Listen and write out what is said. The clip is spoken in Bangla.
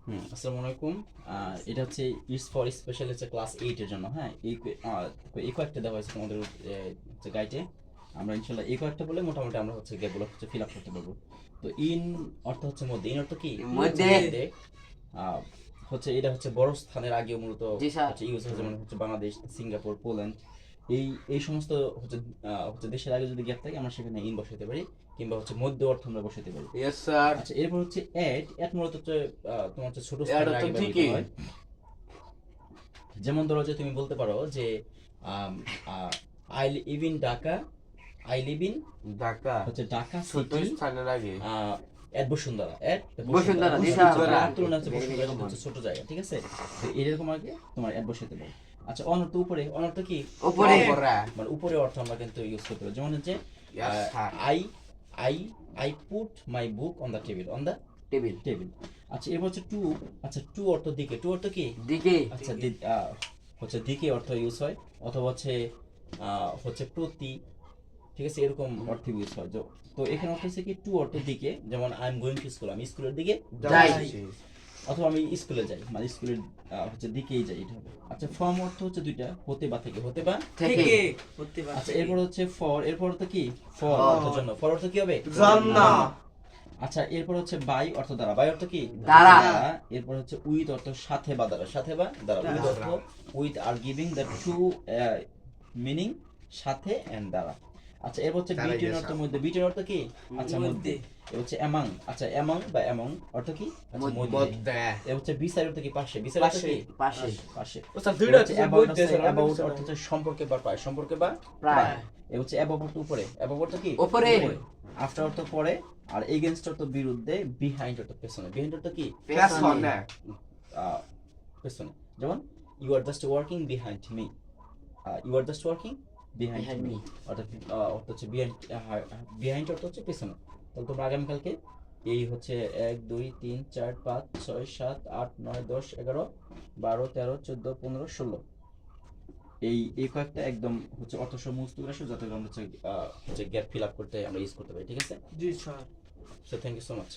আসসালামু আলাইকুম। এটা হচ্ছে ইটস ফর স্পেশাল হচ্ছে ক্লাস 8 এর জন্য। হ্যাঁ, এই কয়েকটা দেওয়া হয়েছে তোমাদের হচ্ছে গাইডে। আমরা ইনশাআল্লাহ এই কয়েকটা বলে মোটামুটি আমরা হচ্ছে গেগুলো হচ্ছে ফিল আপ করতে পারবো। তো ইন অর্থ হচ্ছে মধ্যে, ইন অর্থ কি মধ্যে। মধ্যে। আহ, হচ্ছে এটা হচ্ছে বড় স্থানের আগেও মূলত জি স্যার। হচ্ছে ইউজ হয়, যেমন হচ্ছে বাংলাদেশ, সিঙ্গাপুর, পোল্যান্ড, এই এই সমস্ত হচ্ছে হচ্ছে দেশের আগে যদি গ্যাপ থাকে আমরা সেখানে ইন বসাতে পারি, কিংবা হচ্ছে মধ্য অর্থ আমরা বসাতে পারি। Yes sir. আচ্ছা, এরপর হচ্ছে অ্যাড। অ্যাড মূলত হচ্ছে তোমার হচ্ছে ছোট অ্যাড স্থানের তো আগে ব্যবহৃত ঠিকই। হয়। যেমন ধরো যে তুমি বলতে পারো যে I live in Dhaka, I live in Dhaka হচ্ছে ঢাকা ছোট সিটি স্থানের আগে। এট বসুন্ধরা, এট বসুন্ধরা, জি স্যার। তুলনা হচ্ছে বসুন্ধরা কিন্তু হচ্ছে ছোট জায়গা, ঠিক আছে? তো এরকম আগে তোমার এট বসাতে পারো। আচ্ছা, অনর্থ উপরে। অনর্থ কি উপরে। মানে উপরে অর্থ আমরা কিন্তু ইউজ করতে পারি। যেমন হচ্ছে Yes, sir. I I I put my book on the table, on the table. Table. আচ্ছা, এরপর হচ্ছে টু। আচ্ছা, টু অর্থ দিকে। টু অর্থ কি? দিকে। আচ্ছা, হচ্ছে দিকে অর্থ ইউজ হয়, অথবা হচ্ছে হচ্ছে প্রতি, ঠিক আছে, এরকম অর্থ ইউজ হয়। তো এখানে অর্থ হচ্ছে কি টু অর্থ দিকে, যেমন I am going to school, আমি স্কুলের দিকে যাই। অথবা আমি স্কুলে যাই, মানে স্কুলের হচ্ছে দিকেই যাই, এটা হবে। আচ্ছা, ফ্রম অর্থ হচ্ছে দুইটা, হতে বা থেকে, হতে বা থেকে। আচ্ছা, এরপর হচ্ছে ফর। এরপর অর্থ কি? For for. অর্থের জন্য। ফর অর্থ কি হবে? জন্য। আচ্ছা, এরপর হচ্ছে বাই অর্থ দ্বারা। বাই অর্থ কি? দ্বারা। এরপর হচ্ছে উইথ অর্থ সাথে বা দ্বারা, সাথে বা দ্বারা। উইথ অর্থ with are giving the two meaning, সাথে এন্ড দ্বারা। আচ্ছা, এরপর হচ্ছে দ্বারা বিটুইন yes, অর্থ sir. মধ্যে। বিটুইন অর্থ কি? আচ্ছা, মধ্যে। এ হচ্ছে অ্যামাং। আচ্ছা, অ্যামাং বা অ্যামং অর্থ কি? আচ্ছা, মধ্যে। মধ্যে। এ হচ্ছে বিসাইড অর্থ কি? পাশে। বিসাইড অর্থ কি? পাশে। পাশে। ও স্যার দুইটা হচ্ছে অ্যাবাউট বইতে স্যার অ্যাবাউট অর্থ হচ্ছে সম্পর্কে বা প্রায়, সম্পর্কে বা প্রায়। এ হচ্ছে অ্যাবাউট অর্থ উপরে। অ্যাবাউট অর্থ কি? উপরে। আফটার অর্থ পরে, আর এগেইনস্ট অর্থ বিরুদ্ধে, বিহাইন্ড অর্থ পেছনে। বিহাইন্ড অর্থ কি? পেছনে। পেছনে। যেমন you are just working behind me, you are just working behind Behind me. me. অর্থাৎ অর্থ হচ্ছে বিহাইন্ড। বিহাইন্ড অর্থ হচ্ছে পেছনে। তাহলে তোমরা আগামীকালকে এই হচ্ছে 1 2 3 4 5 6 7 8 9 10 11 12 13 14 15 16 এই কয়েকটা একদম হচ্ছে অর্থ সহ মুখস্থ করে আসো, যাতে আমরা হচ্ছে গ্যাপ ফিল আপ করতে আমরা ইউজ করতে পারি, ঠিক আছে? জি sir. So thank you so much.